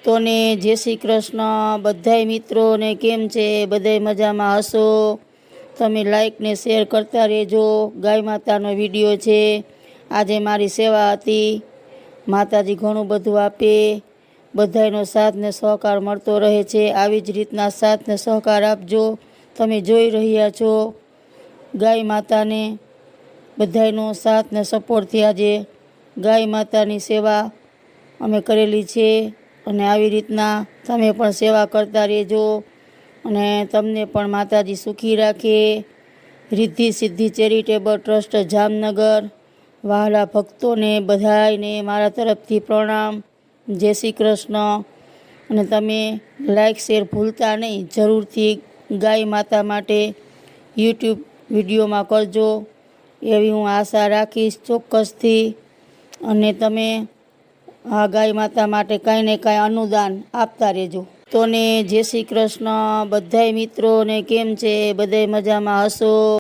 તો ને જય શ્રી કૃષ્ણ બધાય મિત્રોને કેમ છે? બધાય મજામાં હશો? તમે લાઈક ને શેર કરતા રહેજો। ગાય માતાનો વિડીયો છે। આજે મારી સેવા હતી। માતાજી ઘણું બધું આપે, બધાયનો સાથ ને સહકાર મળતો રહે છે। આવી જ રીતના સાથ ને સહકાર આપજો। તમે જોઈ રહ્યા છો ગાય માતાને બધાયનો સાથ ને સપોર્ટથી આજે ગાય માતાની સેવા અમે કરેલી છે। અને આવી રીતના તમે પણ સેવા કરતા રહેજો અને તમને પણ માતાજી સુખી રાખે। રિદ્ધિ સિદ્ધિ ચેરિટેબલ ટ્રસ્ટ જામનગર વહાલા ભક્તોને બધાયને મારા તરફથી પ્રણામ। જય શ્રી કૃષ્ણ। અને તમે લાઈક શેર ભૂલતા નહીં, જરૂરથી ગાય માતા માટે યુટ્યુબ વિડીયોમાં કરજો એવી હું આશા રાખીશ ચોક્કસથી। અને તમે આ ગાય માતા માટે કાંઈ ને કાંઈ અનુદાન આપતા રહેજો। તો ને જય શ્રી કૃષ્ણ બધાય મિત્રોને કેમ છે? બધાય મજામાં હશો?